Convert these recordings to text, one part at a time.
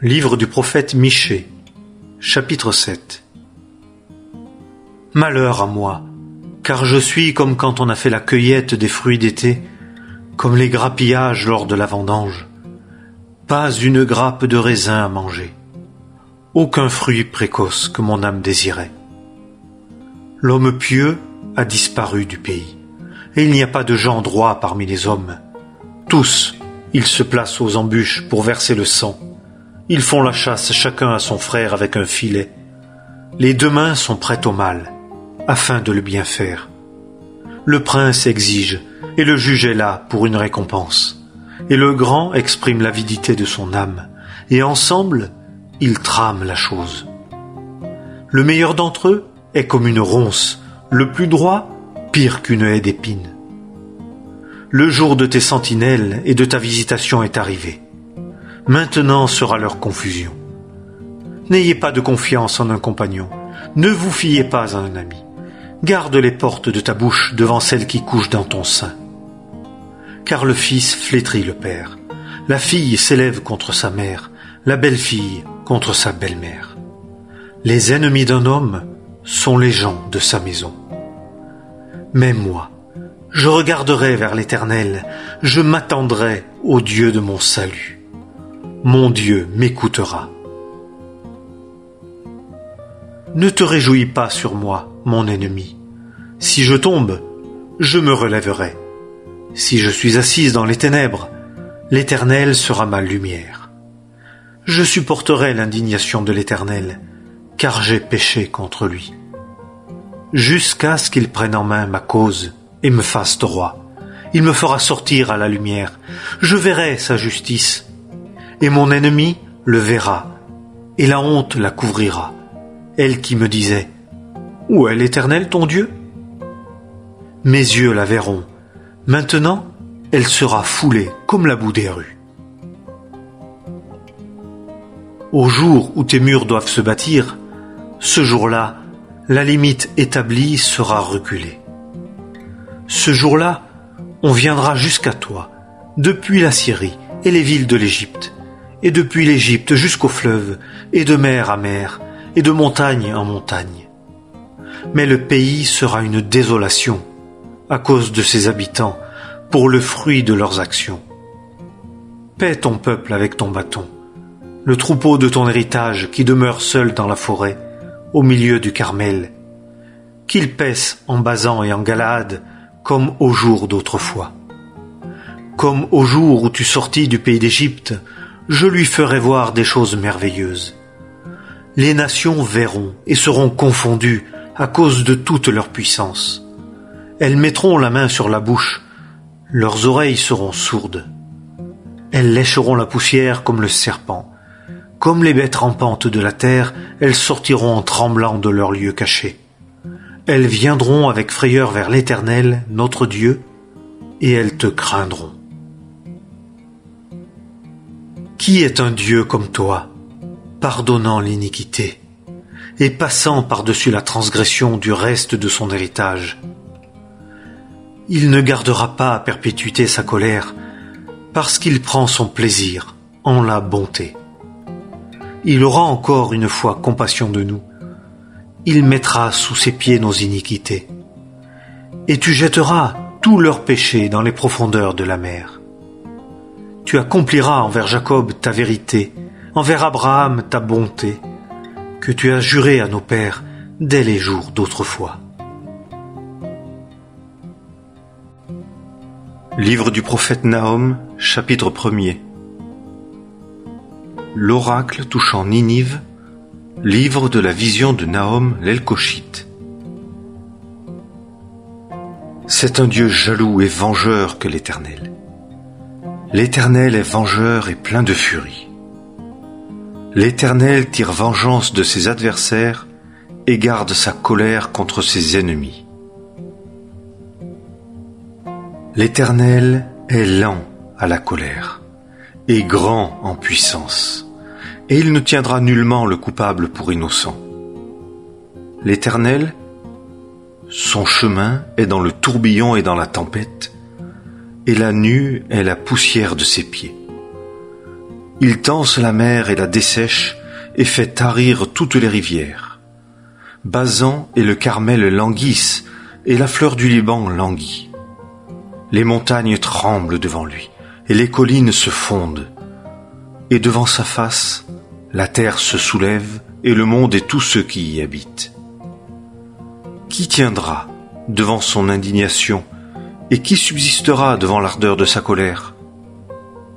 Livre du prophète Michée, chapitre 7. Malheur à moi, car je suis comme quand on a fait la cueillette des fruits d'été, comme les grappillages lors de la vendange. Pas une grappe de raisin à manger, aucun fruit précoce que mon âme désirait. L'homme pieux a disparu du pays, et il n'y a pas de gens droits parmi les hommes. Tous, ils se placent aux embûches pour verser le sang. Ils font la chasse chacun à son frère avec un filet. Les deux mains sont prêtes au mal, afin de le bien faire. Le prince exige, et le juge est là pour une récompense. Et le grand exprime l'avidité de son âme, et ensemble, ils trament la chose. Le meilleur d'entre eux est comme une ronce, le plus droit, pire qu'une haie d'épines. Le jour de tes sentinelles et de ta visitation est arrivé. Maintenant sera leur confusion. N'ayez pas de confiance en un compagnon, ne vous fiez pas à un ami. Garde les portes de ta bouche devant celle qui couche dans ton sein. Car le fils flétrit le père, la fille s'élève contre sa mère, la belle-fille contre sa belle-mère. Les ennemis d'un homme sont les gens de sa maison. Mais moi, je regarderai vers l'Éternel, je m'attendrai au Dieu de mon salut. Mon Dieu m'écoutera. Ne te réjouis pas sur moi, mon ennemi. Si je tombe, je me relèverai. Si je suis assise dans les ténèbres, l'Éternel sera ma lumière. Je supporterai l'indignation de l'Éternel, car j'ai péché contre lui. Jusqu'à ce qu'il prenne en main ma cause et me fasse droit. Il me fera sortir à la lumière. Je verrai sa justice. Et mon ennemi le verra, et la honte la couvrira. Elle qui me disait « Où est l'Éternel ton Dieu ?» Mes yeux la verront. Maintenant, elle sera foulée comme la boue des rues. Au jour où tes murs doivent se bâtir, ce jour-là, la limite établie sera reculée. Ce jour-là, on viendra jusqu'à toi, depuis la Syrie et les villes de l'Égypte, et depuis l'Égypte jusqu'au fleuve, et de mer à mer, et de montagne en montagne. Mais le pays sera une désolation, à cause de ses habitants, pour le fruit de leurs actions. Paie ton peuple avec ton bâton, le troupeau de ton héritage qui demeure seul dans la forêt, au milieu du Carmel, qu'il paisse en Basan et en Galaad, comme au jour d'autrefois. Comme au jour où tu sortis du pays d'Égypte, je lui ferai voir des choses merveilleuses. Les nations verront et seront confondues à cause de toute leur puissance. Elles mettront la main sur la bouche, leurs oreilles seront sourdes. Elles lécheront la poussière comme le serpent. Comme les bêtes rampantes de la terre, elles sortiront en tremblant de leur lieu caché. Elles viendront avec frayeur vers l'Éternel, notre Dieu, et elles te craindront. Qui est un Dieu comme toi, pardonnant l'iniquité, et passant par-dessus la transgression du reste de son héritage? Il ne gardera pas à perpétuité sa colère, parce qu'il prend son plaisir en la bonté. Il aura encore une fois compassion de nous. Il mettra sous ses pieds nos iniquités. Et tu jetteras tous leurs péchés dans les profondeurs de la mer. Tu accompliras envers Jacob ta vérité, envers Abraham ta bonté, que tu as juré à nos pères dès les jours d'autrefois. Livre du prophète Nahum, chapitre 1er. L'oracle touchant Ninive, livre de la vision de Nahum l'Elkoshite. C'est un Dieu jaloux et vengeur que l'Éternel. L'Éternel est vengeur et plein de furie. L'Éternel tire vengeance de ses adversaires et garde sa colère contre ses ennemis. L'Éternel est lent à la colère et grand en puissance, et il ne tiendra nullement le coupable pour innocent. L'Éternel, son chemin est dans le tourbillon et dans la tempête, et la nue est la poussière de ses pieds. Il tance la mer et la dessèche et fait tarir toutes les rivières. Basan et le Carmel languissent et la fleur du Liban languit. Les montagnes tremblent devant lui et les collines se fondent. Et devant sa face, la terre se soulève et le monde et tous ceux qui y habitent. Qui tiendra devant son indignation et qui subsistera devant l'ardeur de sa colère?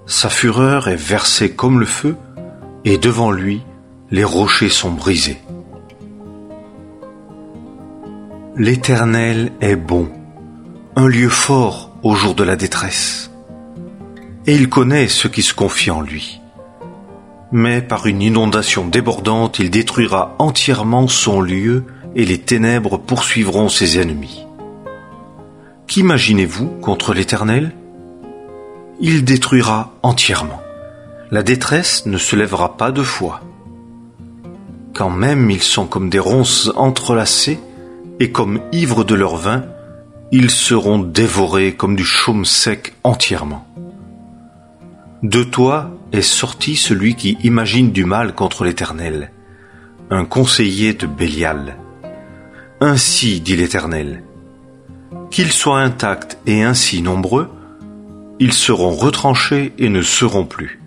Sa fureur est versée comme le feu et devant lui, les rochers sont brisés. L'Éternel est bon, un lieu fort au jour de la détresse. Et il connaît ceux qui se confient en lui. Mais par une inondation débordante, il détruira entièrement son lieu et les ténèbres poursuivront ses ennemis. Qu'imaginez-vous contre l'Éternel? Il détruira entièrement. La détresse ne se lèvera pas deux fois. Quand même ils sont comme des ronces entrelacées, et comme ivres de leur vin, ils seront dévorés comme du chaume sec entièrement. De toi est sorti celui qui imagine du mal contre l'Éternel, un conseiller de Bélial. Ainsi dit l'Éternel, qu'ils soient intacts et ainsi nombreux, ils seront retranchés et ne seront plus.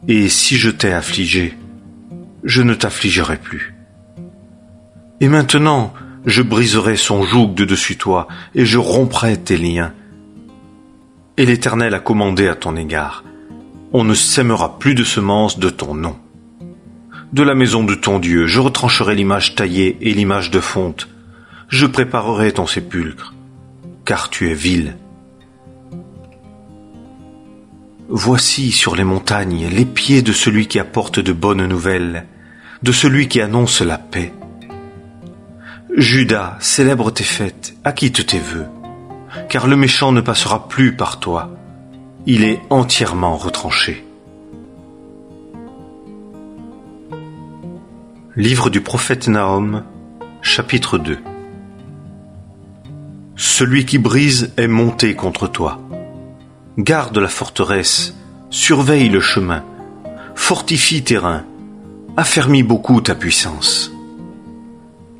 Et si je t'ai affligé, je ne t'affligerai plus. Et maintenant, je briserai son joug de dessus toi, et je romprai tes liens. Et l'Éternel a commandé à ton égard, on ne sèmera plus de semences de ton nom. De la maison de ton Dieu, je retrancherai l'image taillée et l'image de fonte. Je préparerai ton sépulcre, car tu es vil. Voici sur les montagnes les pieds de celui qui apporte de bonnes nouvelles, de celui qui annonce la paix. Juda, célèbre tes fêtes, acquitte tes vœux, car le méchant ne passera plus par toi, il est entièrement retranché. Livre du prophète Nahum, chapitre 2. Celui qui brise est monté contre toi. Garde la forteresse, surveille le chemin, fortifie tes reins, affermis beaucoup ta puissance.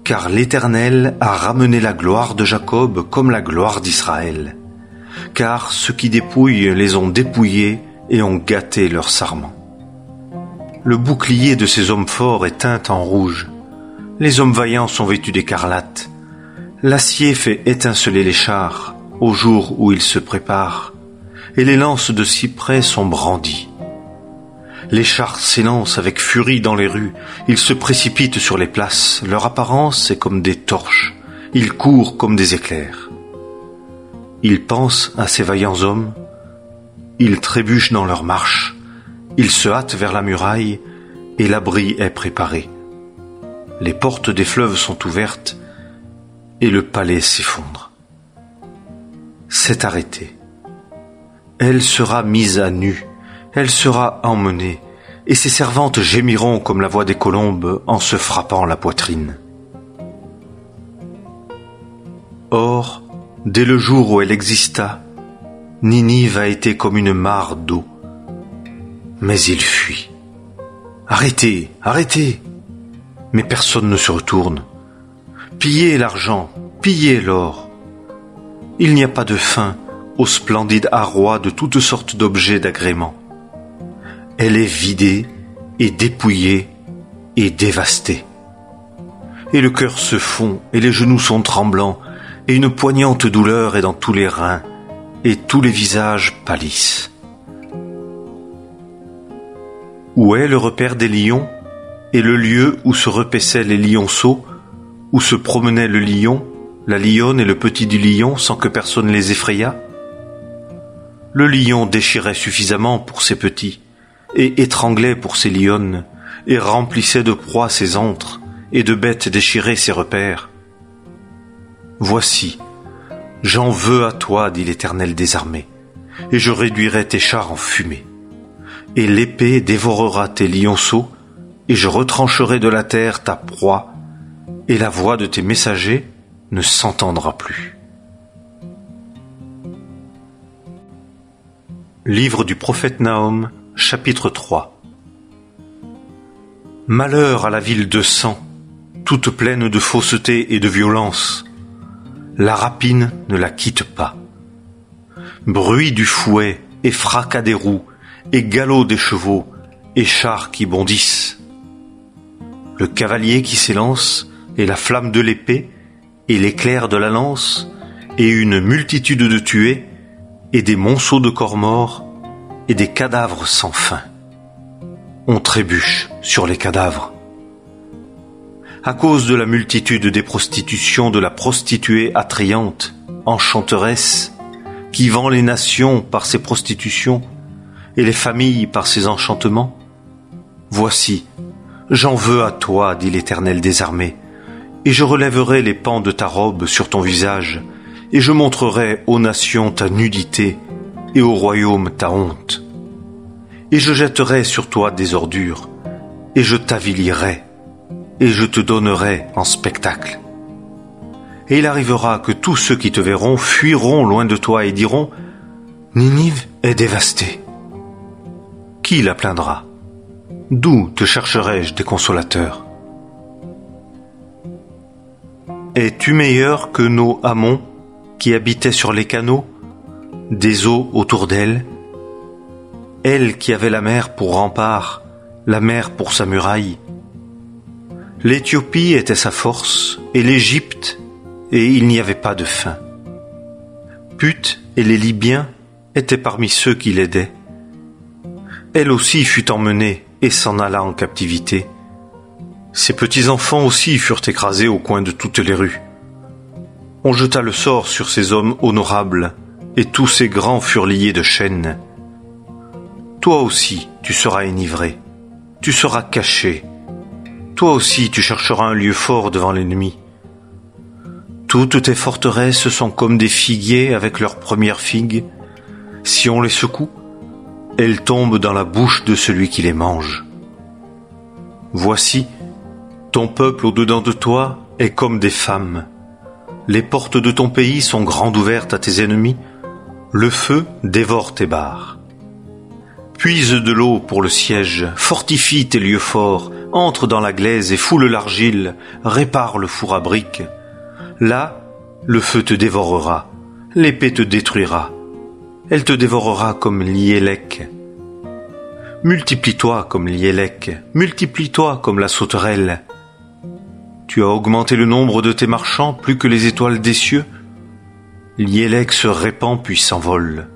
Car l'Éternel a ramené la gloire de Jacob comme la gloire d'Israël. Car ceux qui dépouillent les ont dépouillés et ont gâté leur sarment. Le bouclier de ces hommes forts est teint en rouge. Les hommes vaillants sont vêtus d'écarlate. L'acier fait étinceler les chars au jour où ils se préparent, et les lances de cyprès sont brandies. Les chars s'élancent avec furie dans les rues, ils se précipitent sur les places, leur apparence est comme des torches, ils courent comme des éclairs. Ils pensent à ces vaillants hommes, ils trébuchent dans leur marche, ils se hâtent vers la muraille, et l'abri est préparé. Les portes des fleuves sont ouvertes, et le palais s'effondre. C'est arrêté. Elle sera mise à nu, elle sera emmenée, et ses servantes gémiront comme la voix des colombes en se frappant la poitrine. Or, dès le jour où elle exista, Ninive a été comme une mare d'eau. Mais il fuit. Arrêtez, arrêtez! Mais personne ne se retourne. Pillez l'argent, pillez l'or. Il n'y a pas de fin au splendide arroi de toutes sortes d'objets d'agrément. Elle est vidée et dépouillée et dévastée. Et le cœur se fond et les genoux sont tremblants et une poignante douleur est dans tous les reins et tous les visages pâlissent. Où est le repère des lions et le lieu où se repaissaient les lionceaux, où se promenait le lion, la lionne et le petit du lion sans que personne les effrayât? Le lion déchirait suffisamment pour ses petits, et étranglait pour ses lionnes, et remplissait de proies ses antres, et de bêtes déchirées ses repères. Voici, j'en veux à toi, dit l'Éternel des armées, et je réduirai tes chars en fumée. Et l'épée dévorera tes lionceaux, et je retrancherai de la terre ta proie, et la voix de tes messagers ne s'entendra plus. Livre du prophète Nahum, Chapitre 3. Malheur à la ville de sang, toute pleine de fausseté et de violence. La rapine ne la quitte pas. Bruit du fouet et fracas des roues et galop des chevaux et chars qui bondissent. Le cavalier qui s'élance et la flamme de l'épée et l'éclair de la lance et une multitude de tués et des monceaux de corps morts et des cadavres sans fin. On trébuche sur les cadavres. À cause de la multitude des prostitutions de la prostituée attrayante, enchanteresse, qui vend les nations par ses prostitutions et les familles par ses enchantements, voici, j'en veux à toi, dit l'Éternel des armées, et je relèverai les pans de ta robe sur ton visage, et je montrerai aux nations ta nudité, et au royaume ta honte. Et je jetterai sur toi des ordures, et je t'avilirai, et je te donnerai en spectacle. Et il arrivera que tous ceux qui te verront fuiront loin de toi et diront « Ninive est dévastée. » Qui la plaindra? D'où te chercherai-je des consolateurs? Es-tu meilleur que nos Hamon qui habitaient sur les canaux, des eaux autour d'elle? Elle qui avait la mer pour rempart, la mer pour sa muraille. L'Éthiopie était sa force, et l'Égypte, et il n'y avait pas de fin. Put et les Libyens étaient parmi ceux qui l'aidaient. Elle aussi fut emmenée et s'en alla en captivité. Ses petits-enfants aussi furent écrasés au coin de toutes les rues. On jeta le sort sur ces hommes honorables, et tous ces grands furent liés de chaînes. Toi aussi tu seras enivré, tu seras caché. Toi aussi tu chercheras un lieu fort devant l'ennemi. Toutes tes forteresses sont comme des figuiers avec leurs premières figues. Si on les secoue, elles tombent dans la bouche de celui qui les mange. Voici, ton peuple au-dedans de toi est comme des femmes. Les portes de ton pays sont grandes ouvertes à tes ennemis. Le feu dévore tes barres. Puise de l'eau pour le siège, fortifie tes lieux forts, entre dans la glaise et foule l'argile, répare le four à briques. Là, le feu te dévorera, l'épée te détruira. Elle te dévorera comme l'Iélec. Multiplie-toi comme l'Iélec, multiplie-toi comme la sauterelle. Tu as augmenté le nombre de tes marchands plus que les étoiles des cieux. L'Iélec se répand puis s'envole.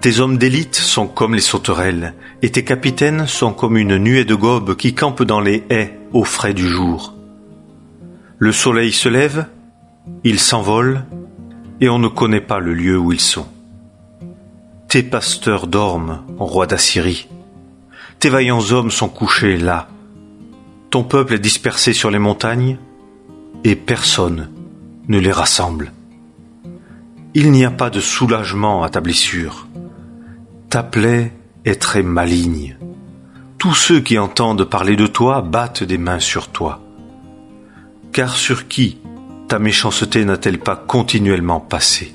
Tes hommes d'élite sont comme les sauterelles, et tes capitaines sont comme une nuée de gobes qui campent dans les haies au frais du jour. Le soleil se lève, ils s'envolent, et on ne connaît pas le lieu où ils sont. Tes pasteurs dorment, roi d'Assyrie. Tes vaillants hommes sont couchés là. Ton peuple est dispersé sur les montagnes, et personne ne les rassemble. Il n'y a pas de soulagement à ta blessure. Ta plaie est très maligne. Tous ceux qui entendent parler de toi battent des mains sur toi. Car sur qui ta méchanceté n'a-t-elle pas continuellement passé?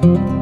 Thank you.